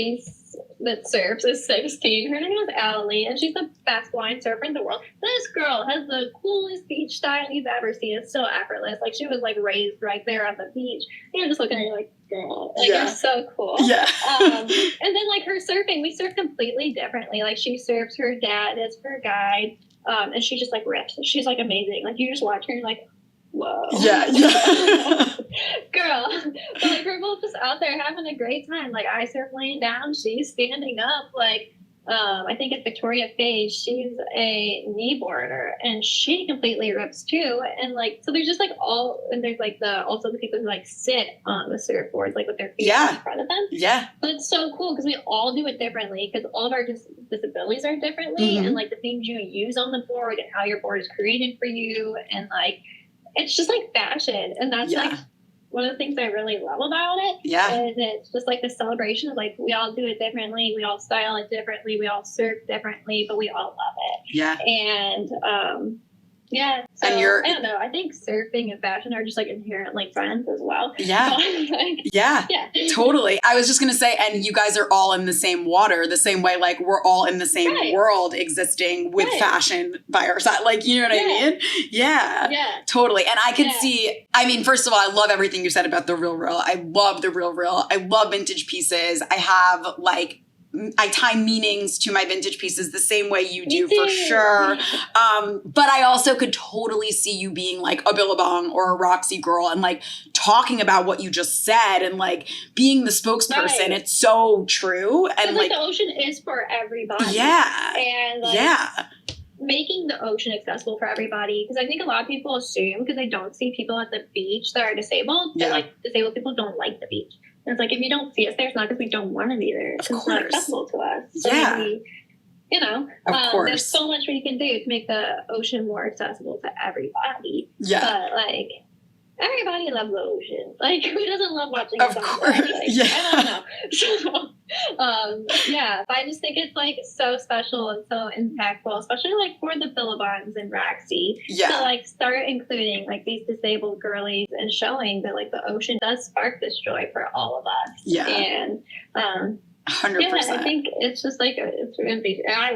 that surfs is 16. Her name is alla, and she's the best blind surfer in the world. This girl has the coolest beach style you've ever seen. It's so effortless. Like she was like raised right there on the beach. You're just looking at her like, girl, like you're so cool. Yeah. And then like her surfing, we surf completely differently. Like she surfs, her dad is her guide, and she just like rips. She's like amazing. Like you just watch her and you're like, whoa. Yeah. Girl. But like we're both just out there having a great time. Like I surf laying down, she's standing up. Like I think it's Victoria Faye, she's a kneeboarder and she completely rips too. And like so there's just like and there's like also the people who like sit on the surfboards like with their feet in front of them. Yeah. But it's so cool because we all do it differently because all of our disabilities are differently and like the things you use on the board and how your board is created for you and like it's just like fashion, and that's like one of the things I really love about it. Yeah, is it's just like the celebration of like we all do it differently, we all style it differently, we all surf differently, but we all love it. Yeah, and yeah. So, and I don't know. I think surfing and fashion are just like inherently friends as well. Yeah. So, like, yeah. Totally. I was just going to say, and you guys are all in the same water, the same way, like we're all in the same world existing with fashion by our side. Like, you know what I mean? Yeah. Yeah. Totally. And I could see, I mean, first of all, I love everything you said about the Real Real. I love the Real Real. I love vintage pieces. I have like, I tie meanings to my vintage pieces the same way you do for sure. But I also could totally see you being like a Billabong or a Roxy girl and like talking about what you just said and like being the spokesperson. Right. It's so true. And like the ocean is for everybody. Yeah. And like, making the ocean accessible for everybody. Because I think a lot of people assume because they don't see people at the beach that are disabled, that like disabled people don't like the beach. It's like, if you don't see us there, it's not because we don't want to be there. It's not accessible to us. So maybe, you know, there's so much we can do to make the ocean more accessible to everybody. Yeah. But, like, everybody loves the ocean. Like, who doesn't love watching the sunset? Like, I don't know. So, but I just think it's, like, so special and so impactful, especially, like, for the Billabongs and Roxy. Yeah. To, like, start including, like, these disabled girlies and showing that, like, the ocean does spark this joy for all of us. Yeah. And, 100%. Yeah, I think it's just like, it's going to be, I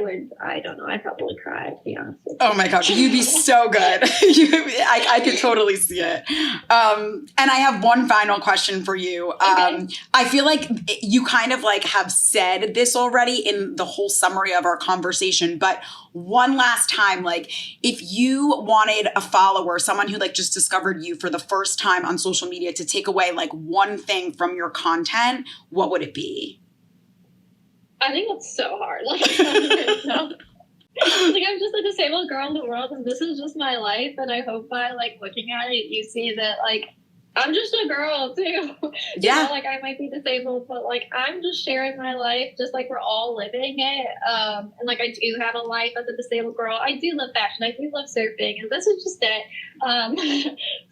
don't know, I'd probably cry, to be honest with you. Oh my gosh, you'd be so good. I could totally see it. And I have one final question for you. Okay. I feel like you kind of like have said this already in the whole summary of our conversation, but one last time, like if you wanted a follower, someone who like just discovered you for the first time on social media to take away like one thing from your content, what would it be? I think it's so hard. Like, I don't know. Like, I'm just a disabled girl in the world, and this is just my life. And I hope by like looking at it, you see that like I'm just a girl too. You know, like I might be disabled, but like I'm just sharing my life, just like we're all living it. And like I do have a life as a disabled girl. I do love fashion. I do love surfing, and this is just it.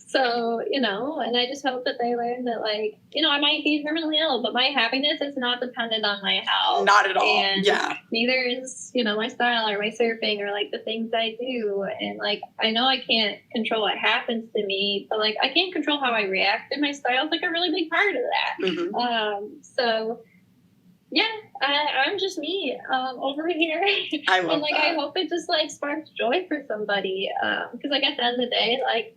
So, you know, and I just hope that they learn that, like, you know, I might be terminally ill, but my happiness is not dependent on my health. Not at all. And neither is, you know, my style or my surfing or, like, the things I do. And, like, I know I can't control what happens to me, but, like, I can't control how I react. And my style is, like, a really big part of that. Mm-hmm. So, yeah, I'm just me over here. I love and, like, that. I hope it just, like, sparks joy for somebody. Because, like, at the end of the day, like,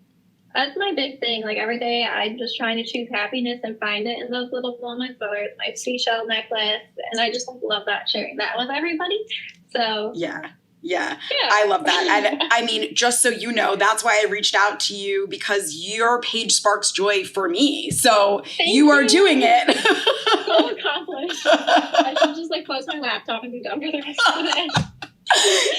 that's my big thing. Like every day I'm just trying to choose happiness and find it in those little moments, whether it's my seashell necklace. And I just love that, sharing that with everybody. So yeah, I love that. And I mean, just so you know, that's why I reached out to you, because your page sparks joy for me. So you are doing it. So accomplished. I should just like close my laptop and be done for the rest of the day.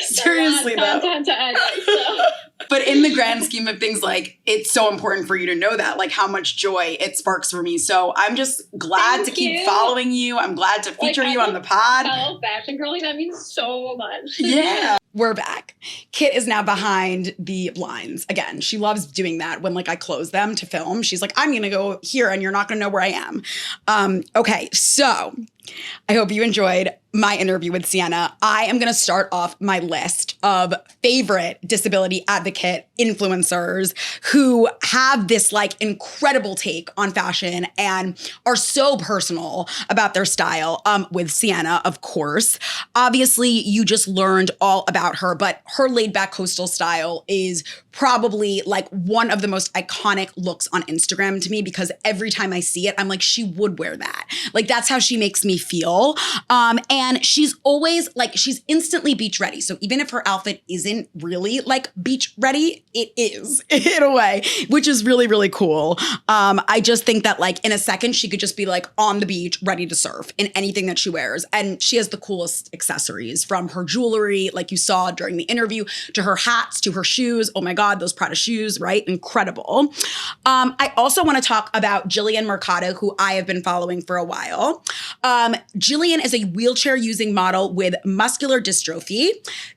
Seriously though. Content to edit, so. But in the grand scheme of things, like, it's so important for you to know that, like, how much joy it sparks for me. So I'm just glad to keep following you. I'm glad to feature you on the pod. Oh, fashion girly, that means so much. Yeah. We're back. Kit is now behind the blinds. Again, she loves doing that when, like, I close them to film. She's like, I'm going to go here and you're not going to know where I am. Okay, so I hope you enjoyed my interview with Cienna. I am going to start off my list of favorite disability advocate influencers who have this like incredible take on fashion and are so personal about their style, with Cienna, of course. Obviously, you just learned all about her, but her laid back coastal style is probably like one of the most iconic looks on Instagram to me, because every time I see it, I'm like, she would wear that. Like, that's how she makes me feel. And she's always like, she's instantly beach ready. So even if her outfit isn't really like beach ready, it is in a way, which is really, really cool. I just think that like in a second, she could just be like on the beach, ready to surf in anything that she wears. And she has the coolest accessories, from her jewelry, like you saw during the interview, to her hats, to her shoes. Oh my God, those Prada shoes, right? Incredible. I also want to talk about Jillian Mercado, who I have been following for a while. Jillian is a wheelchair-using model with muscular dystrophy.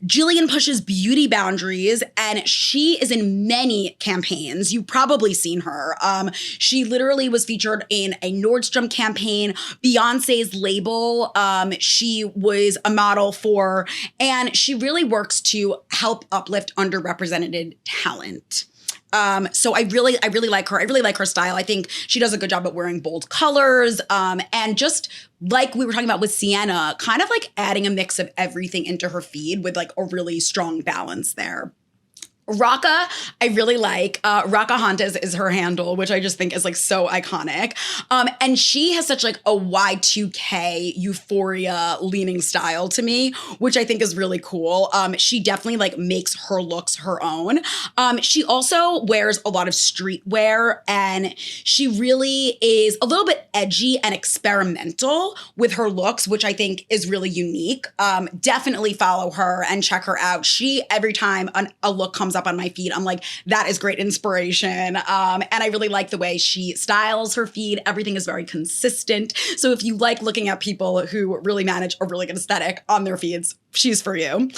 Jillian pushes beauty boundaries, and she is in many campaigns. You've probably seen her. She literally was featured in a Nordstrom campaign, Beyonce's label. She was a model for, and she really works to help uplift underrepresented talent. So I really like her. I really like her style. I think she does a good job at wearing bold colors. And just like we were talking about with Cienna, kind of like adding a mix of everything into her feed with like a really strong balance there. Rocka, I really like. Rockahontaz is her handle, which I just think is like so iconic. And she has such like a Y2K euphoria leaning style to me, which I think is really cool. She definitely like makes her looks her own. She also wears a lot of streetwear, and she really is a little bit edgy and experimental with her looks, which I think is really unique. Definitely follow her and check her out. Every time a look comes up on my feed, I'm like, that is great inspiration. And I really like the way she styles her feed. Everything is very consistent. So if you like looking at people who really manage a really good aesthetic on their feeds, she's for you.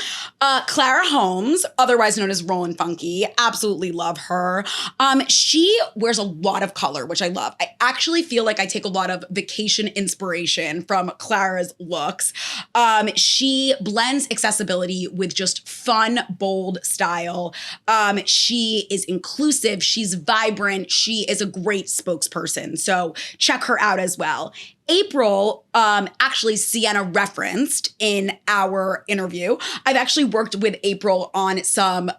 Clara Holmes, otherwise known as Rollin' Funky, absolutely love her. She wears a lot of color, which I love. I actually feel like I take a lot of vacation inspiration from Clara's looks. She blends accessibility with just fun, bold style. She is inclusive. She's vibrant. She is a great spokesperson. So check her out as well. April, actually Cienna referenced in our interview. I've actually worked with April on some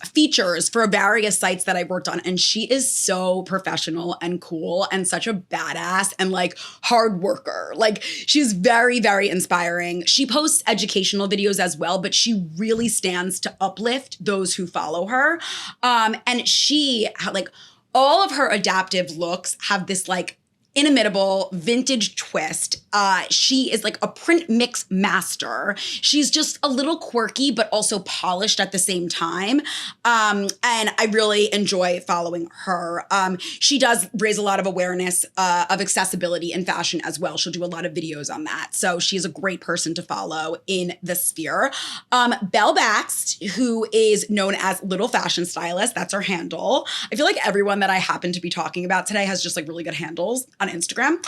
features for various sites that I worked on, and she is so professional and cool and such a badass and like hard worker. Like, she's very, very inspiring. She posts educational videos as well, but she really stands to uplift those who follow her. And she, like, all of her adaptive looks have this like inimitable vintage twist. She is like a print mix master. She's just a little quirky, but also polished at the same time. And I really enjoy following her. She does raise a lot of awareness of accessibility in fashion as well. She'll do a lot of videos on that. So she's a great person to follow in the sphere. Belle Bakst, who is known as Little Fashion Stylist. That's her handle. I feel like everyone that I happen to be talking about today has just like really good handles on Instagram.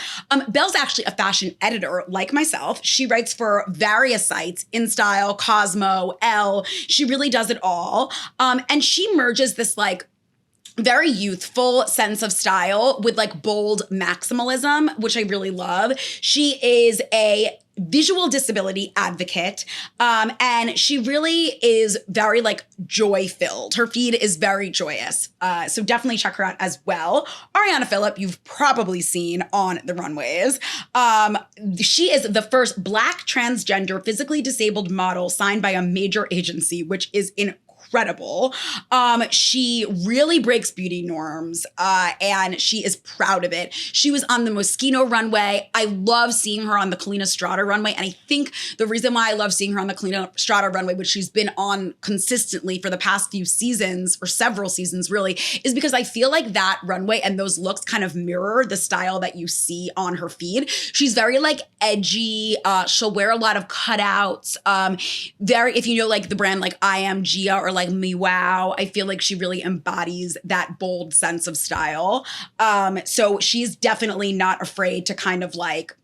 Belle's actually a fashion editor like myself. She writes for various sites, InStyle, Cosmo, Elle. She really does it all. And she merges this like very youthful sense of style with like bold maximalism, which I really love. She is a visual disability advocate, and she really is very like joy-filled. Her feed is very joyous, so definitely check her out as well. Arianna Phillips, you've probably seen on the runways. She is the first Black transgender physically disabled model signed by a major agency, which is incredible. She really breaks beauty norms, and she is proud of it. She was on the Moschino runway. I love seeing her on the Kalina Strada runway, and I think the reason why I love seeing her on the Kalina Strada runway, which she's been on consistently for the past few seasons, or several seasons really, is because I feel like that runway and those looks kind of mirror the style that you see on her feed. She's very like edgy. She'll wear a lot of cutouts. If you know like the brand like I Am Gia or like Me Wow, I feel like she really embodies that bold sense of style. So she's definitely not afraid to kind of like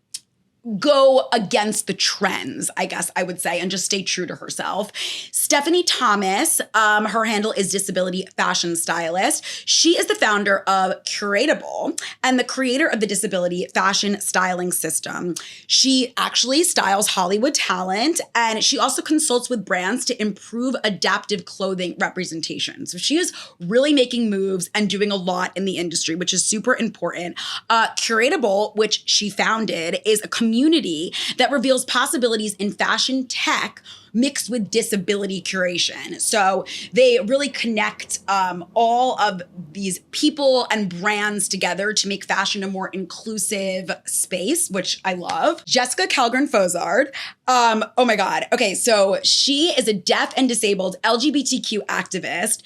go against the trends, I guess I would say, and just stay true to herself. Stephanie Thomas, her handle is Disability Fashion Stylist. She is the founder of Curatable and the creator of the Disability Fashion Styling System. She actually styles Hollywood talent, and she also consults with brands to improve adaptive clothing representation. So she is really making moves and doing a lot in the industry, which is super important. Curatable, which she founded, is a community that reveals possibilities in fashion tech mixed with disability curation. So they really connect all of these people and brands together to make fashion a more inclusive space, which I love. Jessica Kellgren-Fozard. Oh my God. Okay, so she is a deaf and disabled LGBTQ activist.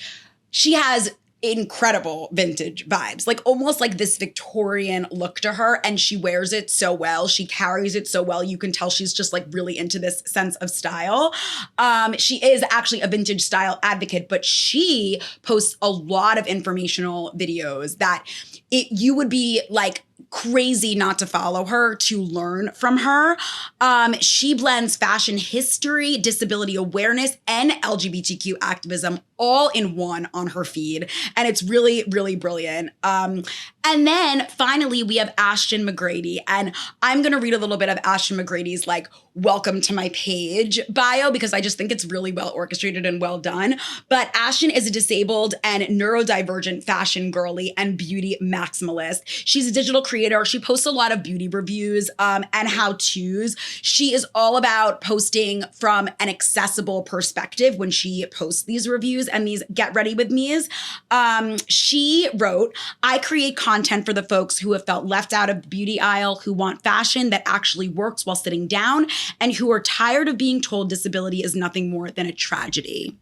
She has incredible vintage vibes, like almost like this Victorian look to her, and she wears it so well. She carries it so well. You can tell she's just like really into this sense of style. She is actually a vintage style advocate, but she posts a lot of informational videos that you would be like crazy not to follow her to learn from her. She blends fashion history, disability awareness, and LGBTQ activism all in one on her feed. And it's really, really brilliant. And then finally, we have Ashton McGrady. And I'm going to read a little bit of Ashton McGrady's like welcome to my page bio, because I just think it's really well orchestrated and well done. But Ashton is a disabled and neurodivergent fashion girly and beauty maximalist. She's a digital creator. She posts a lot of beauty reviews and how-tos. She is all about posting from an accessible perspective when she posts these reviews and these get ready with me's. She wrote, I create content for the folks who have felt left out of the beauty aisle, who want fashion that actually works while sitting down, and who are tired of being told disability is nothing more than a tragedy.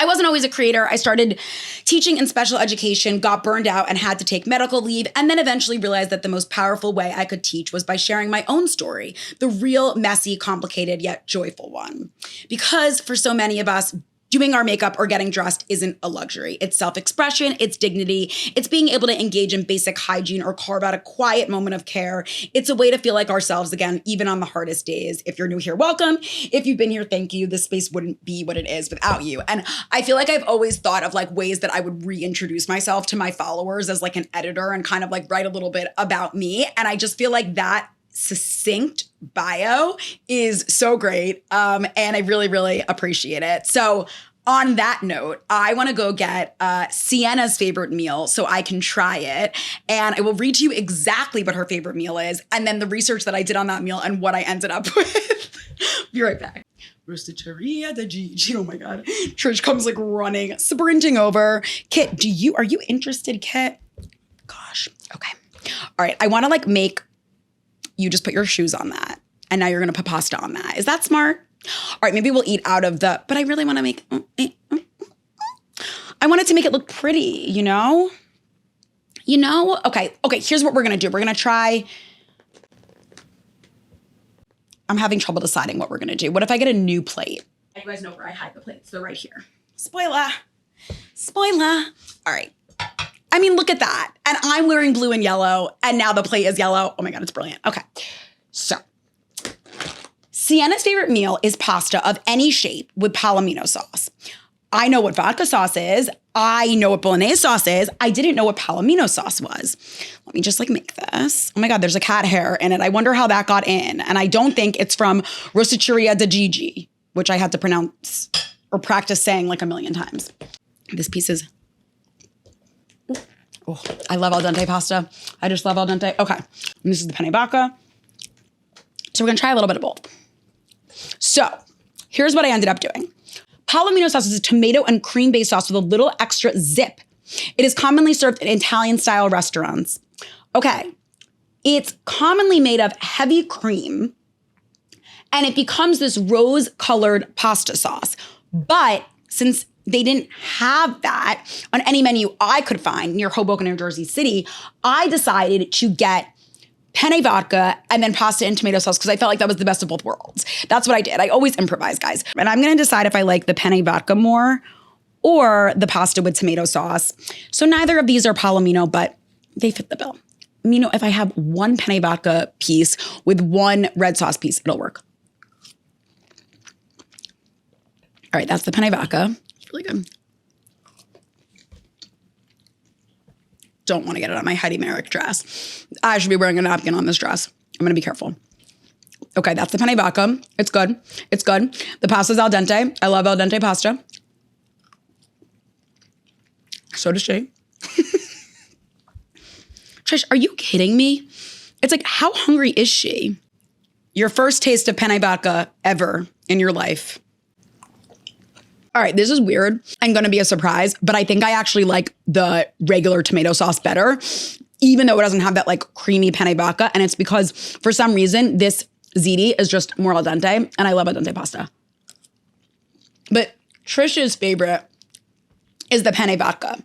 I wasn't always a creator. I started teaching in special education, got burned out, and had to take medical leave, and then eventually realized that the most powerful way I could teach was by sharing my own story, the real, messy, complicated, yet joyful one. Because for so many of us, doing our makeup or getting dressed isn't a luxury. It's self-expression, it's dignity, it's being able to engage in basic hygiene or carve out a quiet moment of care. It's a way to feel like ourselves again, even on the hardest days. If you're new here, welcome. If you've been here, thank you. This space wouldn't be what it is without you. And I feel like I've always thought of like ways that I would reintroduce myself to my followers as like an editor and kind of like write a little bit about me. And I just feel like that succinct bio is so great. And I really, really appreciate it. So on that note, I want to go get Cienna's favorite meal so I can try it. And I will read to you exactly what her favorite meal is, and then the research that I did on that meal and what I ended up with. Be right back. Rosticeria Da Gigi. Oh my God. Trish comes like running, sprinting over. Kit, are you interested, Kit? Gosh. Okay. All right. I want to like make you just put your shoes on that. And now you're going to put pasta on that. Is that smart? All right, maybe we'll eat out of but I really want to make, I wanted to make it look pretty, you know? Okay, here's what we're going to do. We're going to try, I'm having trouble deciding what we're going to do. What if I get a new plate? You guys know where I hide the plates. They're right here. Spoiler. All right. I mean, look at that. And I'm wearing blue and yellow, and now the plate is yellow. Oh my God, it's brilliant. Okay, so Cienna's favorite meal is pasta of any shape with palomino sauce. I know what vodka sauce is. I know what bolognese sauce is. I didn't know what palomino sauce was. Let me just like make this. Oh my God, there's a cat hair in it. I wonder how that got in. And I don't think it's from Rosticeria Da Gigi, which I had to pronounce or practice saying like a million times. This piece is, oh, I love al dente pasta. I just love al dente. Okay, and this is the penne vodka. So we're gonna try a little bit of both. So here's what I ended up doing. Palomino sauce is a tomato and cream-based sauce with a little extra zip. It is commonly served in Italian-style restaurants. Okay, it's commonly made of heavy cream, and it becomes this rose-colored pasta sauce. But since they didn't have that on any menu I could find near Hoboken or Jersey City, I decided to get penne vodka and then pasta and tomato sauce because I felt like that was the best of both worlds. That's what I did. I always improvise, guys. And I'm going to decide if I like the penne vodka more or the pasta with tomato sauce. So neither of these are palomino, but they fit the bill. you know, if I have one penne vodka piece with one red sauce piece, it'll work. All right, that's the penne vodka. It's really good. Don't want to get it on my Heidi Merrick dress. I should be wearing a napkin on this dress. I'm going to be careful. Okay, that's the penne vodka. It's good. It's good. The pasta's al dente. I love al dente pasta. So does she. Trish, are you kidding me? It's like, how hungry is she? Your first taste of penne vodka ever in your life. All right, this is weird and gonna be a surprise, but I think I actually like the regular tomato sauce better, even though it doesn't have that like creamy penne vodka. And it's because for some reason, this ziti is just more al dente and I love al dente pasta. But Trish's favorite is the penne vodka,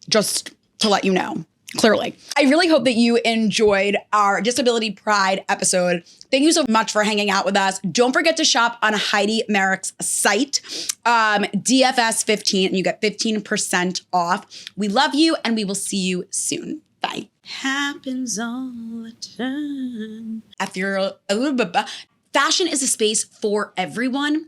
just to let you know. Clearly. I really hope that you enjoyed our Disability Pride episode. Thank you so much for hanging out with us. Don't forget to shop on Heidi Merrick's site, DFS15, and you get 15% off. We love you, and we will see you soon. Bye. Happens all the time. Fashion is a space for everyone.